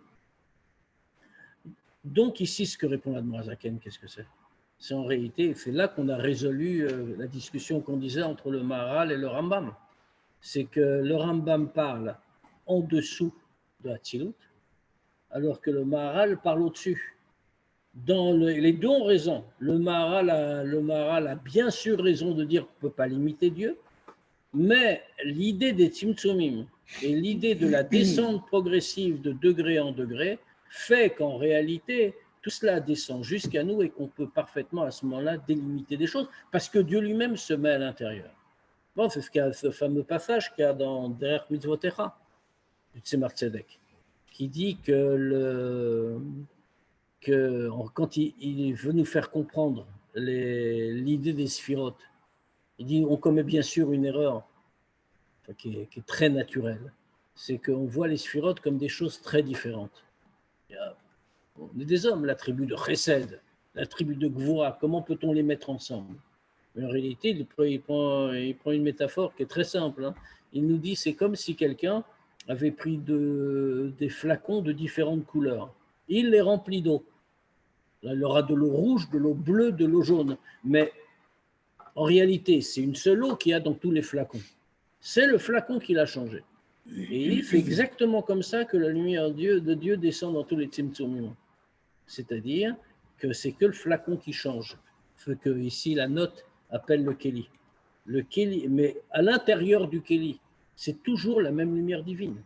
Donc ici, ce que répond l'Admorazaken, qu'est-ce que c'est? C'est en réalité, c'est là qu'on a résolu la discussion qu'on disait entre le Maharal et le Rambam. C'est que le Rambam parle en dessous de Hatzilut, alors que le Maharal parle au-dessus. Les deux ont raison. Le Maharal a bien sûr raison de dire qu'on ne peut pas limiter Dieu, mais l'idée des Tzimtzumim et l'idée de la descente progressive de degré en degré fait qu'en réalité, tout cela descend jusqu'à nous et qu'on peut parfaitement à ce moment-là délimiter des choses parce que Dieu lui-même se met à l'intérieur. Bon, c'est ce fameux passage qu'il y a dans Derech Mitzvotecha du Tzemar Tzedek qui dit que quand il veut nous faire comprendre l'idée des sphirotes, il dit on commet bien sûr une erreur qui est très naturelle, c'est qu'on voit les sphirotes comme des choses très différentes. On est des hommes, la tribu de Chesed, la tribu de Gvura, comment peut-on les mettre ensemble? Mais en réalité, il prend une métaphore qui est très simple. Hein. Il nous dit c'est comme si quelqu'un avait pris des flacons de différentes couleurs. Il les remplit d'eau. Là, il aura de l'eau rouge, de l'eau bleue, de l'eau jaune. Mais en réalité, c'est une seule eau qu'il y a dans tous les flacons. C'est le flacon qui l'a changé. Et il fait exactement comme ça que la lumière de Dieu descend dans tous les tzimtzumim. C'est-à-dire que c'est que le flacon qui change. Ce que ici la note appelle le Kéli. Le Kéli, mais à l'intérieur du Kéli, c'est toujours la même lumière divine.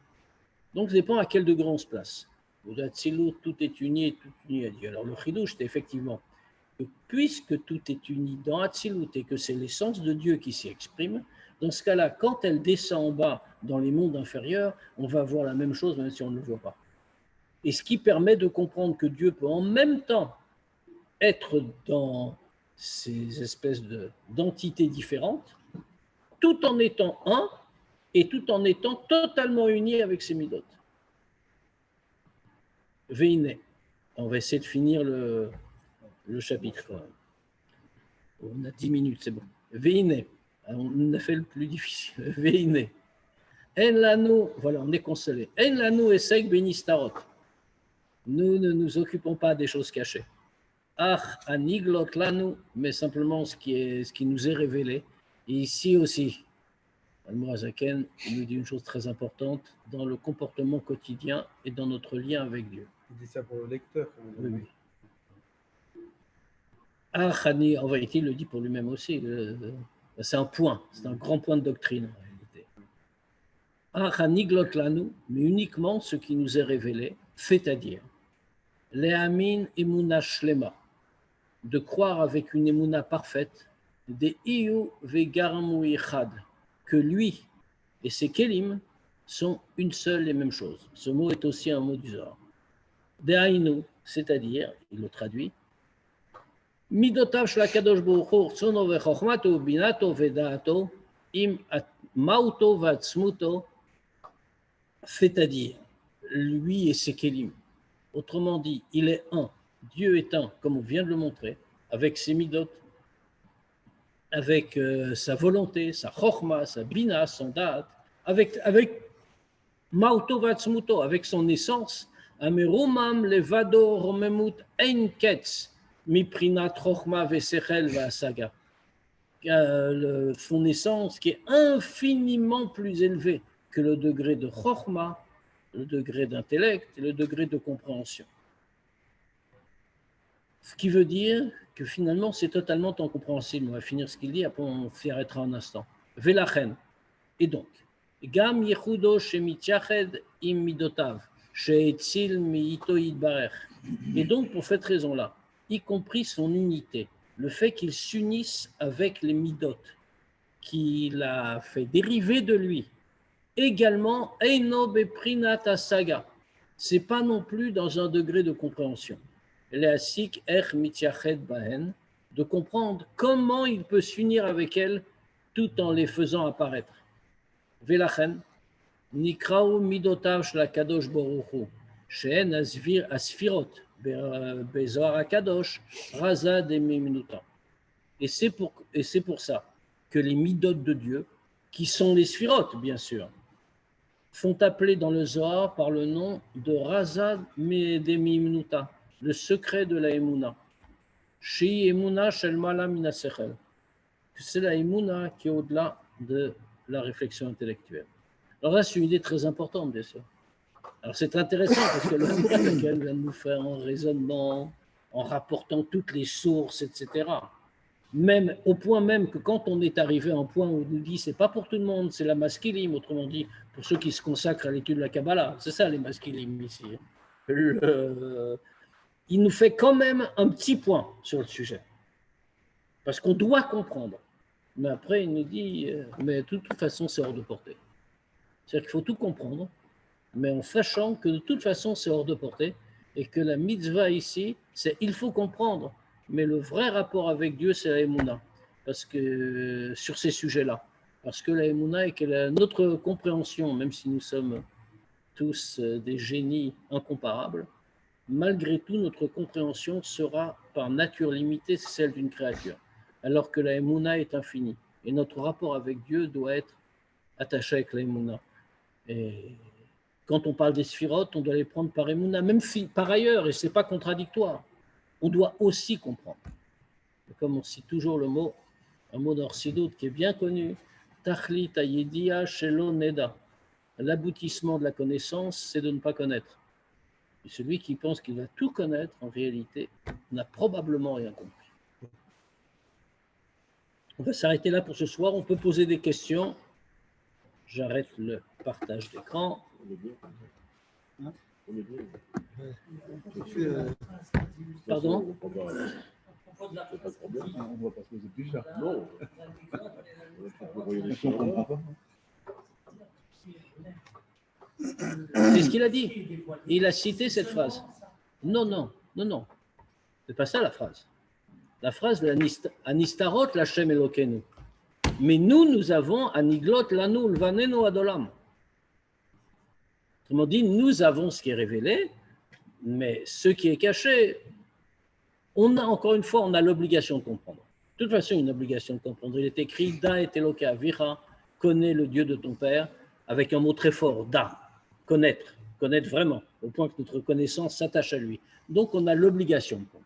Donc, ça dépend à quel degré on se place. Au Hatzilut, tout est uni et tout uni à Dieu. Alors, le Chidouche, c'est effectivement que puisque tout est uni dans Hatzilut et que c'est l'essence de Dieu qui s'y exprime, dans ce cas-là, quand elle descend en bas dans les mondes inférieurs, on va voir la même chose même si on ne le voit pas. Et ce qui permet de comprendre que Dieu peut en même temps être dans ces espèces d'entités différentes, tout en étant un et tout en étant totalement uni avec ses midotes. Veine. On va essayer de finir le chapitre. On a 10 minutes, c'est bon. Veine. On a fait le plus difficile. Veine. En lanu, voilà, on est consolé. En lanu esek benistarot. Nous ne nous occupons pas des choses cachées. Ach aniglot lanu, mais simplement ce qui nous est révélé. Et ici aussi, Al-Mourazaken nous dit une chose très importante dans le comportement quotidien et dans notre lien avec Dieu. Il dit ça pour le lecteur. Oui, oui. Achani, en vérité, il le dit pour lui-même aussi. C'est un point, c'est un grand point de doctrine en réalité. Achaniglot lanu, mais uniquement ce qui nous est révélé, c'est-à-dire Le'amin emuna shlema, de croire avec une emuna parfaite, des iyu vegarmu ichad, que lui et ses kelim sont une seule et même chose. Ce mot est aussi un mot du Zohar. Dehainu, c'est-à-dire, il le traduit, Midotav shel HaKadosh Baruch Hu, Rtzono vechochmato binato vedato, im mauto vatzmuto, c'est-à-dire, lui et ses kélim. Autrement dit, il est un. Dieu est un, comme on vient de le montrer, avec ses midot, avec sa volonté, sa chokhma, sa bina, son da'at, avec mauto vatzmuto, avec son essence, amerumam levado romemut ein ketz, miprinat chokhma vesechel vasaga. Son essence qui est infiniment plus élevée que le degré de chokhma, le degré d'intellect et le degré de compréhension. Ce qui veut dire que finalement, c'est totalement incompréhensible. On va finir ce qu'il dit, après on s'y arrêtera un instant. Velachen. Et donc, Gam yechudo shemitjached im midotav, sheetzil miito yitbarech. Et donc, pour cette raison-là, y compris son unité, le fait qu'il s'unisse avec les midot, qu'il a fait dériver de lui, également, eino beprinat asaga. C'est pas non plus dans un degré de compréhension. De comprendre comment il peut s'unir avec elles tout en les faisant apparaître. Velachen, nikrao midotav shel HaKadosh Baruch Hu, she'en asfirot bezohar HaKadosh, raza de miminuta. Et c'est pour ça que les midot de Dieu, qui sont les sphirot, bien sûr, font appeler dans le Zohar par le nom de raza de miminuta, le secret de la Emouna. Shi Emouna shel mala min hasechel. C'est la Emouna qui est au-delà de la réflexion intellectuelle. Alors là, c'est une idée très importante, bien sûr. Alors c'est intéressant parce que le courant lequel vient de nous faire un raisonnement en rapportant toutes les sources, etc. Même au point même que quand on est arrivé à un point où on nous dit c'est pas pour tout le monde, c'est la maskilim, autrement dit pour ceux qui se consacrent à l'étude de la Kabbalah, c'est ça les maskilim ici. Il nous fait quand même un petit point sur le sujet. Parce qu'on doit comprendre. Mais après, il nous dit, mais de toute façon, c'est hors de portée. C'est-à-dire qu'il faut tout comprendre, mais en sachant que de toute façon, c'est hors de portée, et que la mitzvah ici, c'est il faut comprendre. Mais le vrai rapport avec Dieu, c'est la Emouna. Parce que, sur ces sujets-là. Parce que la Emouna est notre compréhension, même si nous sommes tous des génies incomparables, malgré tout, notre compréhension sera par nature limitée, c'est celle d'une créature, alors que la Emouna est infinie. Et notre rapport avec Dieu doit être attaché avec la Emouna. Et quand on parle des sphirotes, on doit les prendre par Emouna, même si par ailleurs, et ce n'est pas contradictoire, on doit aussi comprendre. Et comme on cite toujours le mot, un mot d'Orsidut qui est bien connu, Tachlit ayedia shelo neda. L'aboutissement de la connaissance, c'est de ne pas connaître. Et celui qui pense qu'il va tout connaître, en réalité, n'a probablement rien compris. On va s'arrêter là pour ce soir. On peut poser des questions. J'arrête le partage d'écran. Pardon ? On ne va pas se poser plus cher. Non. On ne comprend pas. C'est ce qu'il a dit. Il a cité cette phrase. Non. C'est pas ça la phrase. La phrase, Anistarot Lachem Elokenu. Mais nous avons Aniglot Lanu Lvanenu Adolam. Autrement dit, nous avons ce qui est révélé, mais ce qui est caché, encore une fois, on a l'obligation de comprendre. De toute façon, une obligation de comprendre. Il est écrit Da et Eloka Vira, connais le Dieu de ton Père, avec un mot très fort, Da, connaître vraiment, au point que notre connaissance s'attache à lui. Donc, on a l'obligation de comprendre.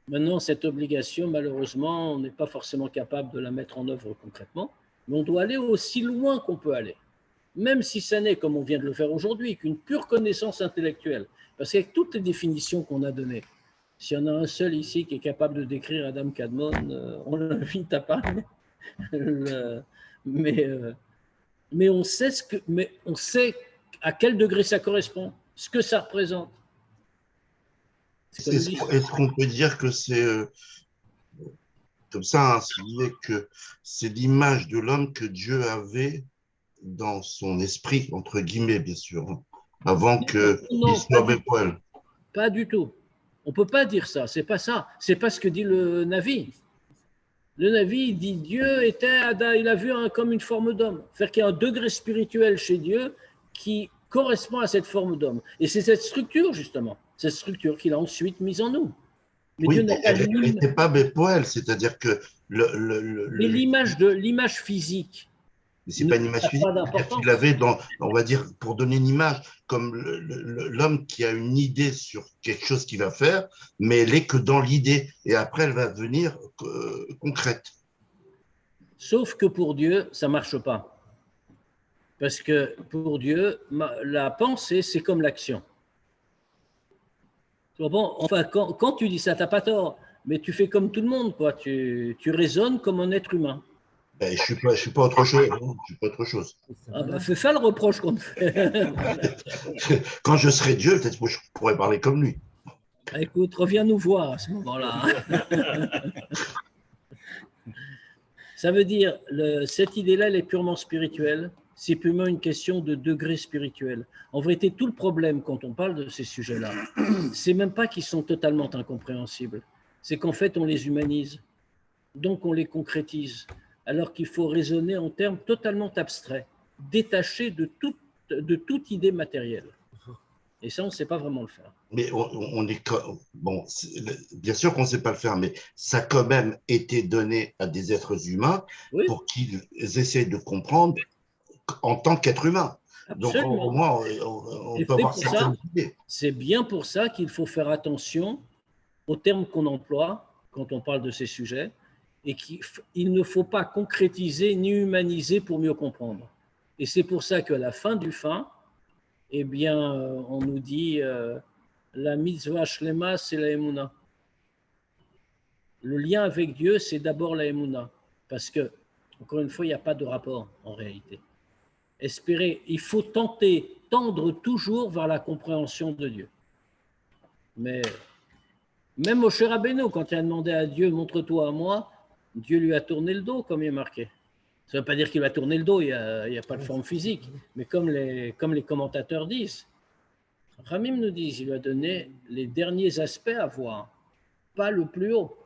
Maintenant, cette obligation, malheureusement, on n'est pas forcément capable de la mettre en œuvre concrètement, mais on doit aller aussi loin qu'on peut aller. Même si ça n'est, comme on vient de le faire aujourd'hui, qu'une pure connaissance intellectuelle. Parce qu'avec toutes les définitions qu'on a données, s'il y en a un seul ici qui est capable de décrire Adam Kadmon, on l'invite à parler. Mais on sait à quel degré ça correspond, ce que ça représente. Est-ce qu'on peut dire que c'est comme ça, hein, que c'est l'image de l'homme que Dieu avait dans son esprit, entre guillemets, bien sûr, hein, avant qu'il Non, soit Bépoel. pas du tout. On ne peut pas dire ça, c'est pas ça. C'est pas ce que dit le Navi. Le Navi dit Dieu était, il a vu comme une forme d'homme. Faire qu'il y a un degré spirituel chez Dieu qui correspond à cette forme d'homme. Et c'est cette structure, justement, cette structure qu'il a ensuite mise en nous. Mais Oui, Dieu n'a pas elle n'était pas Bépoel, c'est-à-dire que l'image physique. c'est pas une image physique, c'est-à-dire qu'il avait, on va dire, pour donner une image, comme l'homme qui a une idée sur quelque chose qu'il va faire, mais elle est que dans l'idée, et après elle va devenir concrète. Sauf que pour Dieu, ça ne marche pas. Parce que pour Dieu, la pensée, c'est comme l'action. Bon, enfin, quand tu dis ça, tu n'as pas tort, mais tu fais comme tout le monde, quoi. Tu raisonnes comme un être humain. Ben, je ne suis pas autre chose. Hein. Je suis pas autre chose. Ah ben, fais ça le reproche qu'on te fait. Quand je serai Dieu, peut-être que je pourrais parler comme lui. Écoute, reviens nous voir à ce moment-là. Ça veut dire, cette idée-là, elle est purement spirituelle. C'est purement une question de degré spirituel. En vérité, tout le problème quand on parle de ces sujets-là, c'est même pas qu'ils sont totalement incompréhensibles. C'est qu'en fait, on les humanise. Donc, on les concrétise. Alors qu'il faut raisonner en termes totalement abstraits, détachés de toute idée matérielle. Et ça, on ne sait pas vraiment le faire. Mais on est bon, bien sûr qu'on ne sait pas le faire, mais ça a quand même été donné à des êtres humains pour qu'ils essaient de comprendre en tant qu'être humain. Absolument. Donc, au moins, on peut avoir cette idée. C'est bien pour ça qu'il faut faire attention aux termes qu'on emploie quand on parle de ces sujets et qu'il ne faut pas concrétiser ni humaniser pour mieux comprendre. Et c'est pour ça qu'à la fin du fin, eh bien, on nous dit la mitzvah shlema, c'est la émouna. Le lien avec Dieu, c'est d'abord la émouna. Parce que, encore une fois, il n'y a pas de rapport en réalité. Espérer, il faut tendre toujours vers la compréhension de Dieu. Mais même Moshe Rabbeinu, quand il a demandé à Dieu, montre-toi à moi, Dieu lui a tourné le dos, comme il est marqué. Ça ne veut pas dire qu'il va tourner le dos, il n'y a pas de forme physique. Mais comme les commentateurs disent, Ramim nous dit, il lui a donné les derniers aspects à voir, pas le plus haut.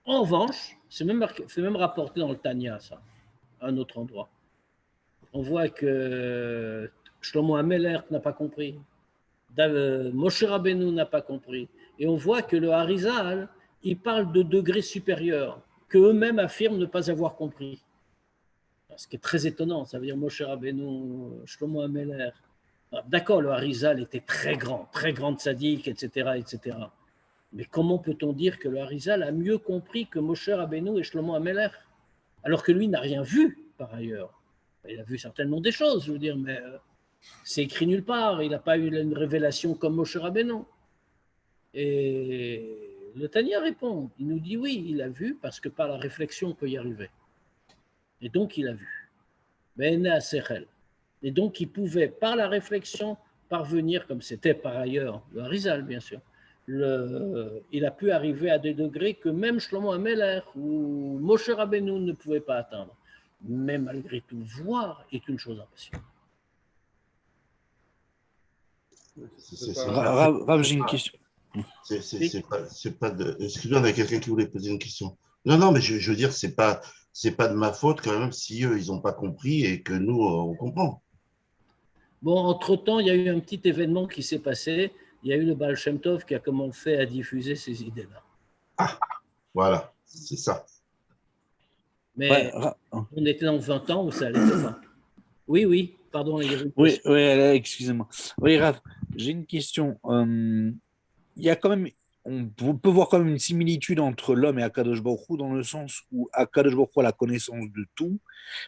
En revanche, c'est même rapporté dans le Tanya, ça, à un autre endroit. On voit que Shlomo Ameler n'a pas compris, Moshe Rabbeinu n'a pas compris. Et on voit que le Harizal, il parle de degrés supérieurs, qu'eux-mêmes affirment ne pas avoir compris. Ce qui est très étonnant, ça veut dire Moshe Rabbeinu, Shlomo Ameler. D'accord, le Harizal était très grand tzaddik, etc., etc. Mais comment peut-on dire que le Harizal a mieux compris que Moshe Rabbeinu et Shlomo Ameler, alors que lui n'a rien vu par ailleurs? Il a vu certainement des choses, je veux dire, mais c'est écrit nulle part. Il n'a pas eu une révélation comme Moshe Rabbeinu. Et le Tanya répond, il nous dit oui, il a vu parce que par la réflexion on peut y arriver. Et donc il a vu. Et donc il pouvait par la réflexion parvenir, comme c'était par ailleurs le Harizal bien sûr, il a pu arriver à des degrés que même Shlomo Ameler ou Moshe Rabbeinu ne pouvaient pas atteindre. Mais malgré tout, voir est une chose impossible. Rav, j'ai une question. C'est pas de. Excusez-moi, il y a quelqu'un qui voulait poser une question. Non, mais je veux dire, c'est pas de ma faute quand même si eux, ils n'ont pas compris et que nous, on comprend. Bon, entre-temps, il y a eu un petit événement qui s'est passé. Il y a eu le Baal Shem Tov qui a commencé à diffuser ces idées-là. Ah, voilà, c'est ça. Mais on était dans 20 ans où ça allait pas. Oui, pardon. Oui, excusez-moi. Oui, Rav, j'ai une question. Il y a quand même, on peut voir quand même une similitude entre l'homme et Akadosh Baruch Hu dans le sens où Akadosh Baruch Hu a la connaissance de tout,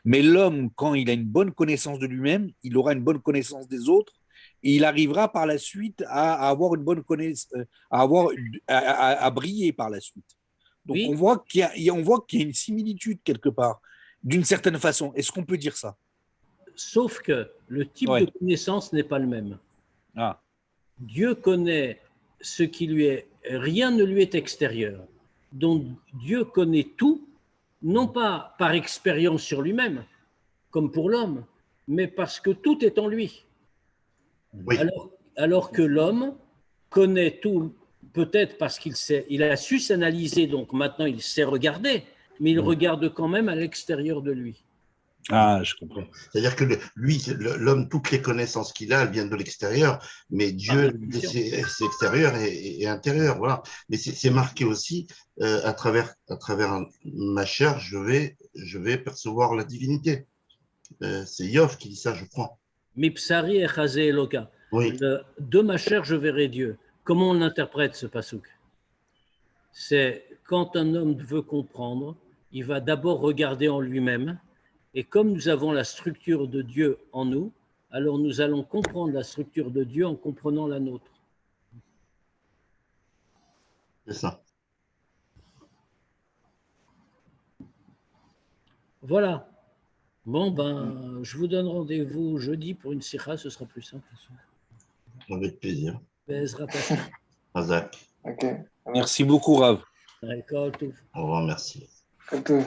mais l'homme, quand il a une bonne connaissance de lui-même, il aura une bonne connaissance des autres et il arrivera par la suite à avoir une bonne connaissance, à briller par la suite. Donc oui. on voit qu'il y a une similitude quelque part, d'une certaine façon. Est-ce qu'on peut dire ça? Sauf que le type de connaissance n'est pas le même. Ah. Dieu connaît ce qui lui est, rien ne lui est extérieur. Donc Dieu connaît tout, non pas par expérience sur lui-même, comme pour l'homme, mais parce que tout est en lui. Oui. Alors que l'homme connaît tout, peut-être parce il a su s'analyser, donc maintenant il sait regarder, mais il regarde quand même à l'extérieur de lui. Ah, je comprends. C'est-à-dire que l'homme, toutes les connaissances qu'il a, elles viennent de l'extérieur, mais Dieu, c'est extérieur et intérieur. Voilà. Mais c'est marqué aussi, à travers ma chair, je vais percevoir la divinité. C'est Yov qui dit ça, je crois. Mipsari et chazé Eloka. Oui. De ma chair, je verrai Dieu. Comment on interprète ce passouk? C'est quand un homme veut comprendre, il va d'abord regarder en lui-même, et comme nous avons la structure de Dieu en nous, alors nous allons comprendre la structure de Dieu en comprenant la nôtre. C'est ça. Voilà. Bon, ben, je vous donne rendez-vous jeudi pour une sikha, ce sera plus simple. Avec plaisir. Bezrat Hashem. Razak. Ok. Merci beaucoup, Rav. D'accord, tout. Au revoir, merci. Tout.